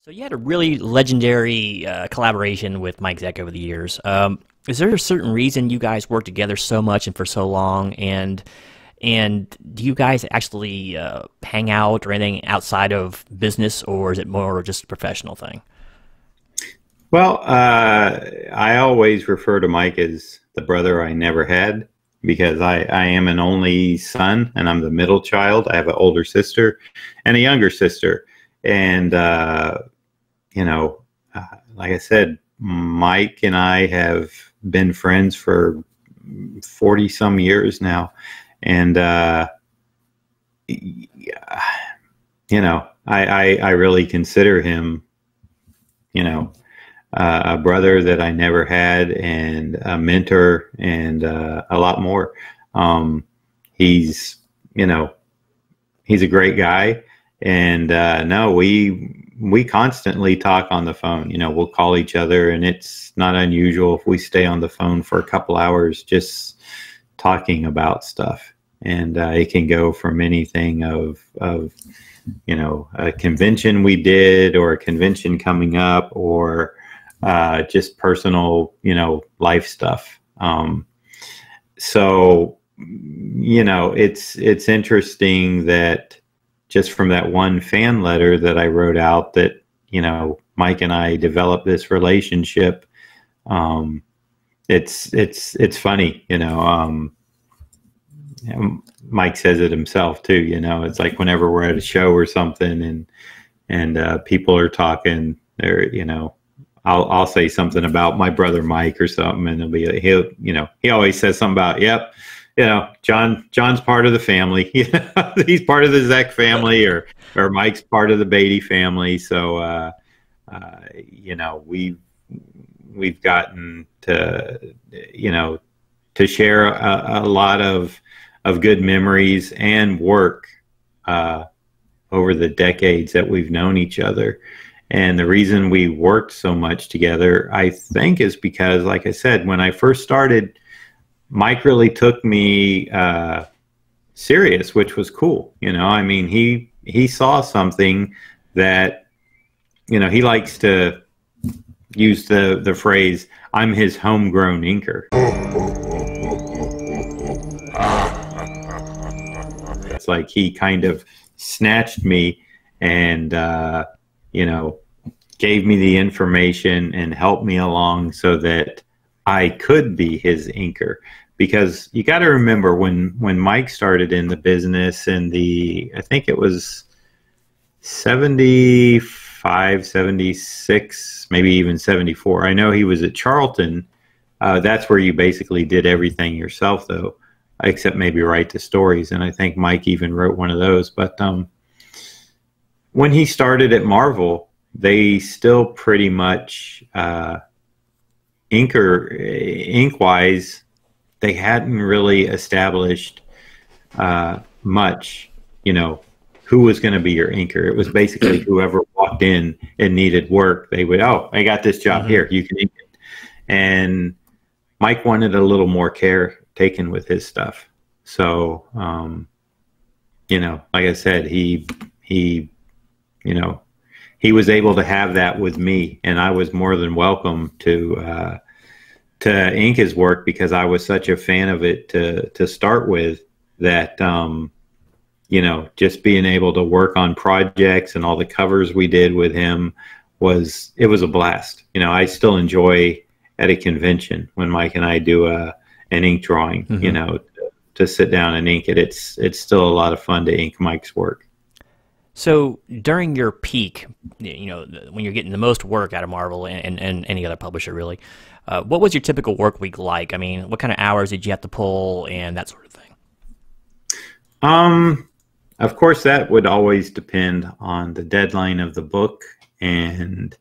So you had a really legendary collaboration with Mike Zeck over the years. Is there a certain reason you guys work together so much and for so long? And do you guys actually hang out or anything outside of business, or is it more just a professional thing? Well, I always refer to Mike as the brother I never had because I am an only son and I'm the middle child. I have an older sister and a younger sister. And, you know, like I said, Mike and I have been friends for 40 some years now. And, yeah, I really consider him, a brother that I never had, and a mentor, and a lot more. He's, he's a great guy, and no, we constantly talk on the phone. We'll call each other, and it's not unusual if we stay on the phone for a couple hours just talking about stuff. And it can go from anything of a convention we did, or a convention coming up, or just personal, life stuff. So, it's interesting that just from that one fan letter that I wrote out that, Mike and I developed this relationship. It's funny, Mike says it himself too, it's like whenever we're at a show or something and people are talking, they're, I'll say something about my brother Mike or something, and he always says something about, yep, John's part of the family. He's part of the Zeck family, or Mike's part of the Beatty family. So we've gotten to share a lot of good memories and work over the decades that we've known each other. And the reason we worked so much together, I think, is because, like I said, when I first started, Mike really took me serious, which was cool. He saw something that, he likes to use the phrase, I'm his homegrown inker. It's like he kind of snatched me and, gave me the information and helped me along so that I could be his inker. Because you got to remember when Mike started in the business in I think it was 75, 76, maybe even 74. I know he was at Charlton. That's where you basically did everything yourself, though, except maybe write the stories. And I think Mike even wrote one of those. But when he started at Marvel, they still pretty much ink-wise, they hadn't really established much, who was going to be your inker. It was basically whoever walked in and needed work, they would, oh, I got this job here, you can ink it. And Mike wanted a little more care taken with his stuff. So, like I said, he was able to have that with me, and I was more than welcome to ink his work because I was such a fan of it to start with that, just being able to work on projects and all the covers we did with him was a blast. I still enjoy at a convention when Mike and I do an ink drawing, to sit down and ink it. It's still a lot of fun to ink Mike's work. So during your peak, when you're getting the most work out of Marvel and any other publisher, really, what was your typical work week like? I mean, what kind of hours did you have to pull and that sort of thing? Of course, that would always depend on the deadline of the book and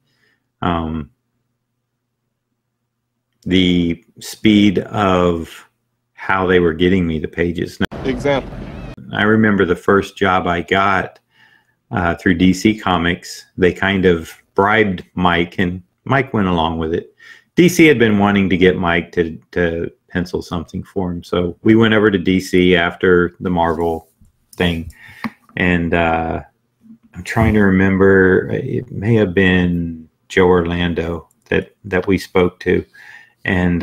the speed of how they were getting me the pages. Example. I remember the first job I got through DC Comics. They kind of bribed Mike, and Mike went along with it. DC had been wanting to get Mike to pencil something for him, so we went over to DC after the Marvel thing, and I'm trying to remember. It may have been Joe Orlando that we spoke to, and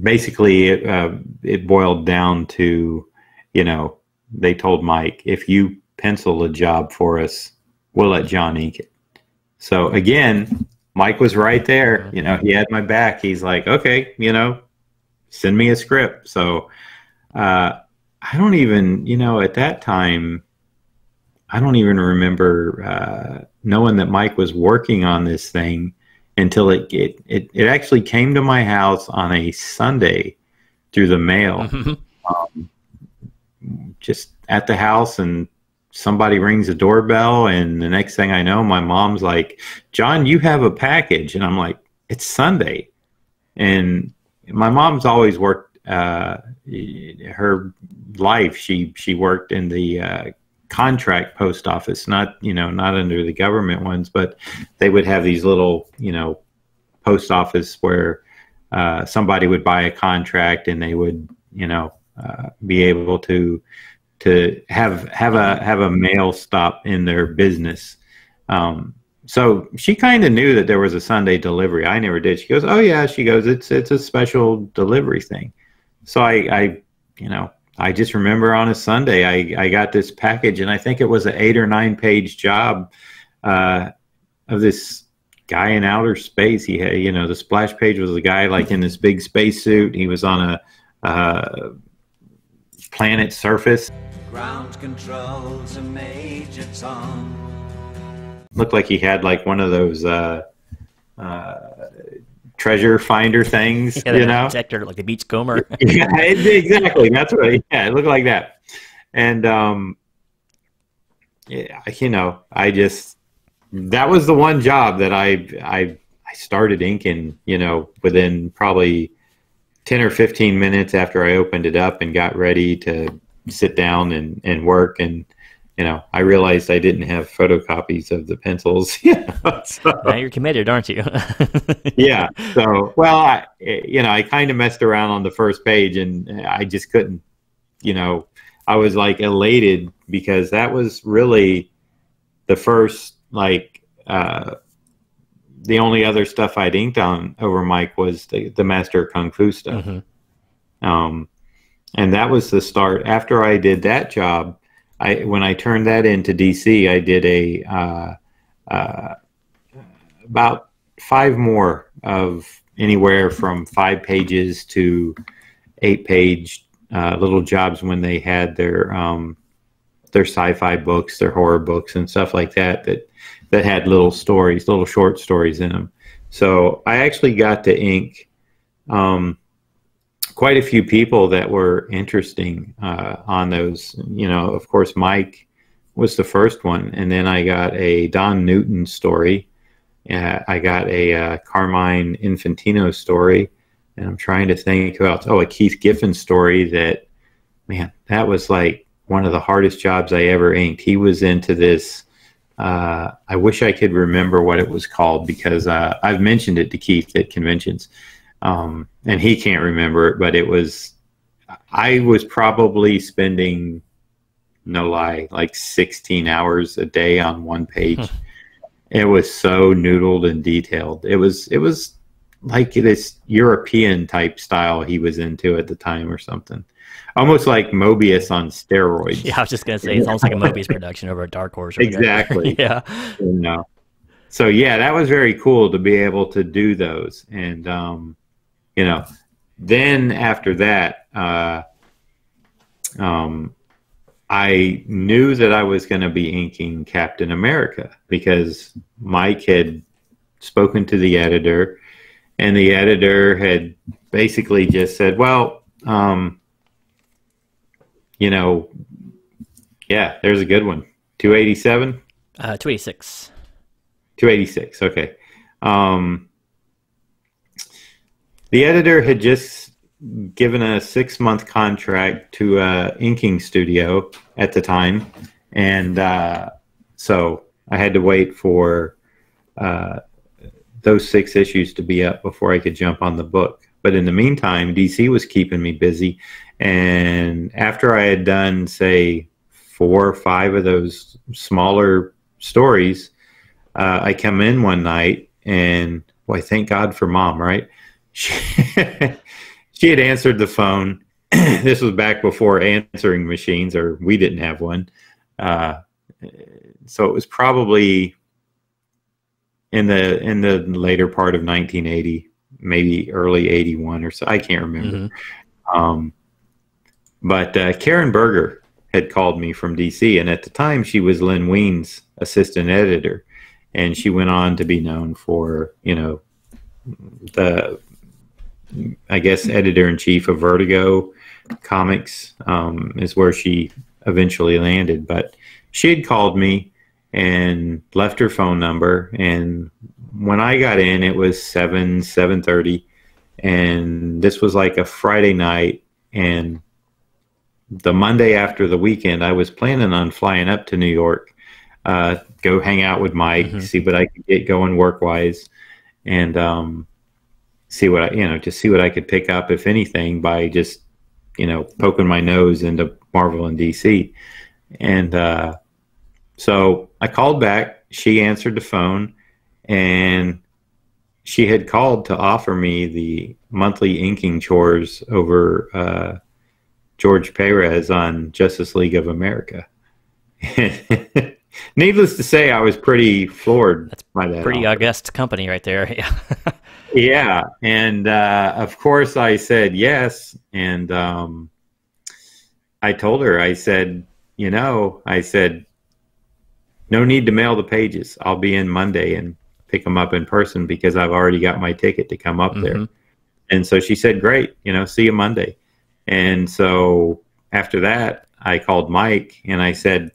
basically it boiled down to, they told Mike, if you pencil a job for us, we'll let John ink it. So again, Mike was right there. He had my back. He's like, okay, send me a script. So I don't even, at that time, I don't even remember knowing that Mike was working on this thing until it actually came to my house on a Sunday through the mail. Just at the house, and somebody rings the doorbell, and the next thing I know, my mom's like, John, you have a package. And I'm like, it's Sunday. And my mom's always worked her life. She worked in the contract post office, not under the government ones, but they would have these little, post office where somebody would buy a contract, and they would, be able to have a mail stop in their business. So she kind of knew that there was a Sunday delivery. I never did. She goes, oh yeah. She goes, it's a special delivery thing. So I just remember on a Sunday, I got this package, and I think it was an 8 or 9 page job of this guy in outer space. He had, the splash page was a guy like in this big spacesuit. He was on a planet surface. Ground control's a major tom. Looked like he had like one of those treasure finder things, detector, like the beachcomber. Yeah, exactly. That's what. Yeah, it looked like that. And that was the one job that I started inking, within probably 10 or 15 minutes after I opened it up and got ready to sit down and work. And I realized I didn't have photocopies of the pencils. So, now you're committed, aren't you? Yeah. So, well, I kind of messed around on the first page, and I just couldn't, I was like elated because that was really the first, the only other stuff I'd inked on over Mike was the Master of Kung Fu stuff. And that was the start. After I did that job, when I turned that into DC, I did about 5 more of anywhere from 5 pages to 8 page little jobs when they had their sci-fi books, their horror books, and stuff like that had little stories, little short stories in them. So I actually got to ink quite a few people that were interesting on those. Of course, Mike was the first one, and then I got a Don Newton story. I got a Carmine Infantino story, and I'm trying to think about a Keith Giffen story. That was like one of the hardest jobs I ever inked. He was into this. I wish I could remember what it was called, because I've mentioned it to Keith at conventions. And he can't remember it, but I was probably spending, no lie, like 16 hours a day on one page. It was so noodled and detailed. It was like this European type style he was into at the time or something. Almost like Mobius on steroids. Yeah, I was just going to say, it's almost like a Mobius production over at Dark Horse. Exactly. Yeah. So yeah, that was very cool to be able to do those. And, then after that, I knew that I was going to be inking Captain America, because Mike had spoken to the editor, and the editor had basically just said, well, yeah, there's a good one. 287? 286. 286, okay. The editor had just given a 6-month contract to a inking studio at the time, and so I had to wait for those 6 issues to be up before I could jump on the book. But in the meantime, DC was keeping me busy. And after I had done, say, 4 or 5 of those smaller stories, I come in one night, and boy, thank God for Mom, right? She, she had answered the phone. This was back before answering machines, or we didn't have one. So it was probably in the later part of 1980, maybe early 81 or so. I can't remember. But Karen Berger had called me from DC, and at the time she was Lynn Wean's assistant editor, and she went on to be known for, the, I guess, editor-in-chief of Vertigo Comics, is where she eventually landed. But she had called me and left her phone number, and when I got in, it was 7:30, and this was like a Friday night, and the Monday after the weekend, I was planning on flying up to New York, go hang out with Mike, see what I could get going work-wise, and see what just see what I could pick up, if anything, by just poking my nose into Marvel and DC. And so I called back. She answered the phone, and she had called to offer me the monthly inking chores over George Perez on Justice League of America. Needless to say, I was pretty floored by that. Pretty august company right there. Yeah. Yeah. And of course I said yes. And I told her, I said, no need to mail the pages. I'll be in Monday and pick them up in person because I've already got my ticket to come up there. And so she said, great, see you Monday. And so after that, I called Mike and I said,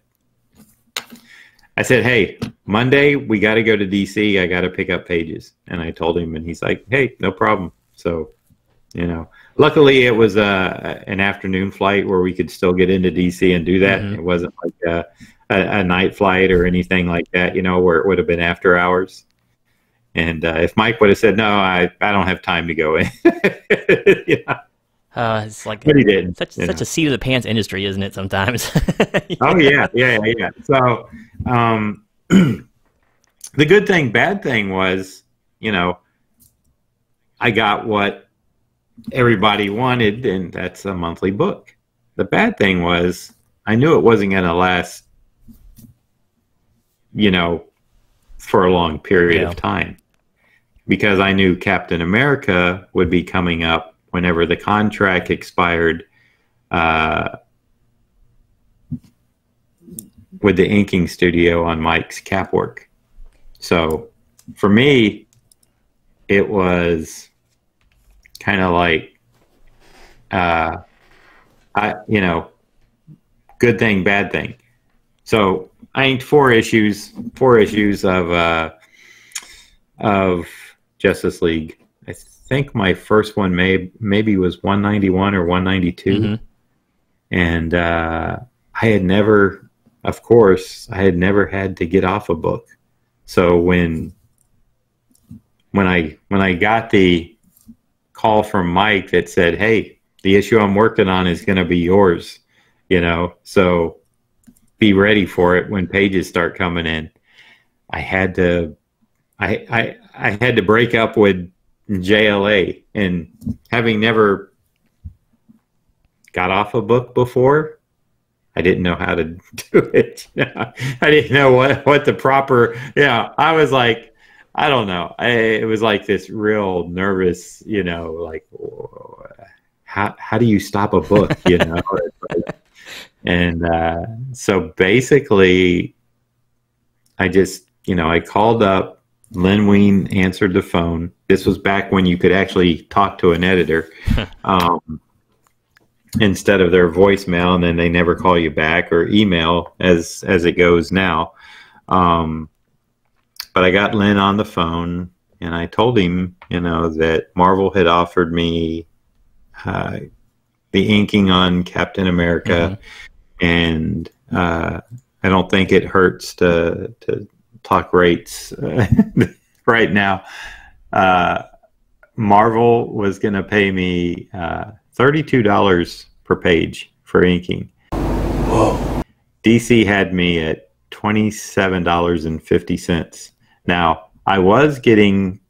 hey, Monday, we got to go to DC. I got to pick up pages. And I told him, and he's like, hey, no problem. So, luckily it was an afternoon flight where we could still get into DC and do that. It wasn't like a night flight or anything like that, where it would have been after hours. And if Mike would have said, no, I don't have time to go in. It's like, but he did. Such a seat of the pants industry, isn't it? Sometimes. Oh yeah. So, the good thing, bad thing was, I got what everybody wanted, and that's a monthly book. The bad thing was, I knew it wasn't going to last, for a long period of time, because I knew Captain America would be coming up whenever the contract expired with the inking studio on Mike's cap work. So for me, it was kind of like, good thing, bad thing. So I inked 4 issues of Justice League. I think my first one maybe was 191 or 192. And I had never had to get off a book. So when I got the call from Mike that said, hey, the issue I'm working on is going to be yours, so be ready for it when pages start coming in. I had to break up with JLA, and having never got off a book before, I didn't know how to do it. I didn't know what the proper, I was like, I don't know. It was like this real nervous, like, how do you stop a book, And so basically I just, I called up. Lynn Wean answered the phone. This was back when you could actually talk to an editor instead of their voicemail, and then they never call you back, or email as it goes now. But I got Lynn on the phone, and I told him, that Marvel had offered me the inking on Captain America, and I don't think it hurts to talk rates right now. Marvel was going to pay me $32 per page for inking. Whoa. DC had me at $27.50. Now, I was getting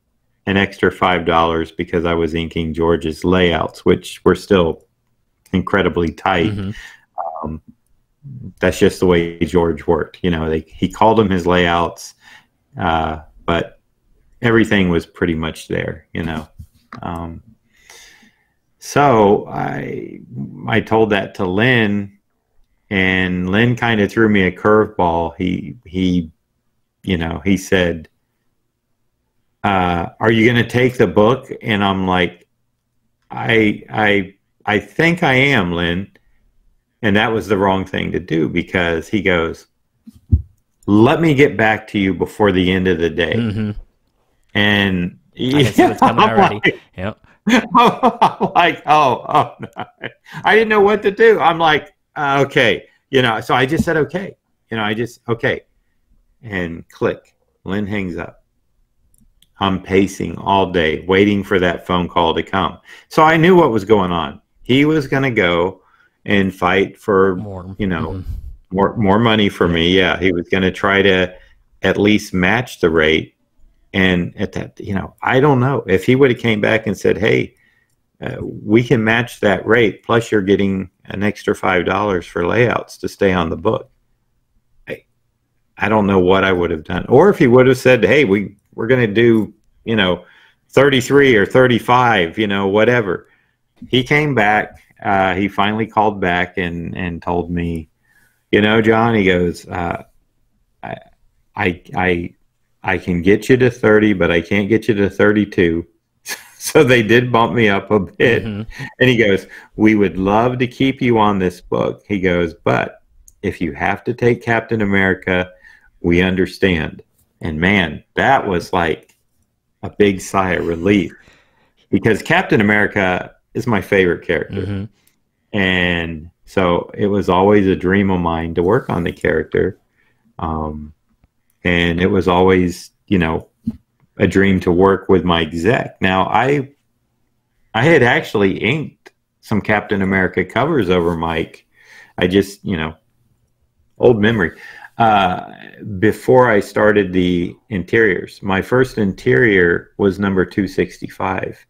an extra $5 because I was inking George's layouts, which were still incredibly tight. That's just the way George worked. You know, he called them his layouts, but everything was pretty much there, you know. So I told that to Lynn, and Lynn kind of threw me a curveball. He said, are you going to take the book? And I'm like, I think I am, Lynn. And that was the wrong thing to do, because he goes, let me get back to you before the end of the day. And I can see what's coming already. Like, yep. I'm like, oh no. I didn't know what to do. I'm like, okay. You know, so I just said, okay. You know, okay. And click. Lynn hangs up. I'm pacing all day, waiting for that phone call to come. So I knew what was going on. He was going to go and fight for more, you know, more money for me. Yeah, he was going to try to at least match the rate. And at that, you know, I don't know if he would have came back and said, hey, we can match that rate, plus you're getting an extra $5 for layouts to stay on the book. I don't know what I would have done. Or if he would have said, hey, we're going to do, you know, 33 or 35, you know, whatever. He came back. He finally called back and told me, you know, John, he goes, I can get you to 30, but I can't get you to 32. So they did bump me up a bit. And he goes, we would love to keep you on this book. He goes, but if you have to take Captain America, we understand. And man, that was like a big sigh of relief, because Captain America is my favorite character. And so it was always a dream of mine to work on the character. And it was always, you know, a dream to work with my exec. Now, I had actually inked some Captain America covers over Mike. I just, you know, old memory. Before I started the interiors, my first interior was number 265,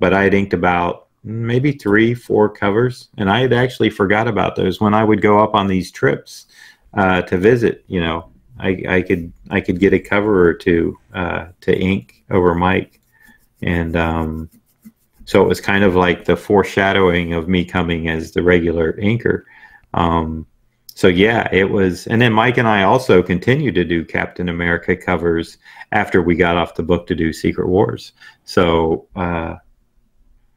but I had inked about maybe 3-4 covers, and I had actually forgot about those when I would go up on these trips to visit. You know, I could get a cover or two to ink over Mike, and so it was kind of like the foreshadowing of me coming as the regular inker. So yeah, it was. And then Mike and I also continued to do Captain America covers after we got off the book to do Secret Wars. So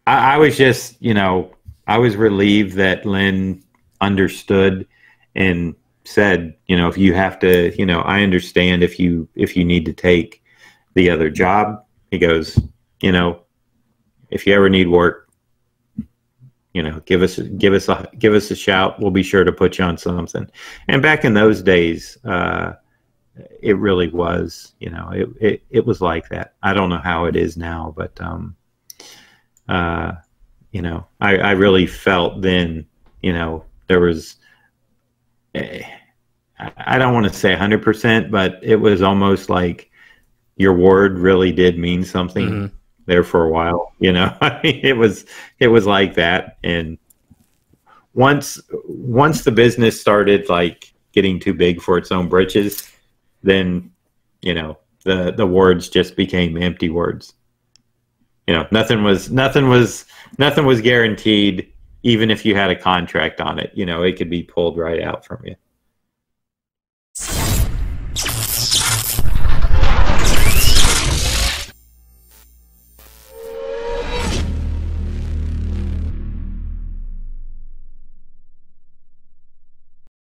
I was just, you know, I was relieved that Lynn understood and said, you know, if you have to, you know, I understand if you need to take the other job. He goes, you know, if you ever need work, you know, give us a shout. We'll be sure to put you on something. And back in those days, it really was, you know, it was like that. I don't know how it is now, but you know, I really felt then, you know, there was, I don't want to say 100%, but it was almost like your word really did mean something there for a while, you know. I mean, it was like that. And once the business started like getting too big for its own britches, then, you know, the words just became empty words. You know, nothing was guaranteed, even if you had a contract on it. You know, it could be pulled right out from you.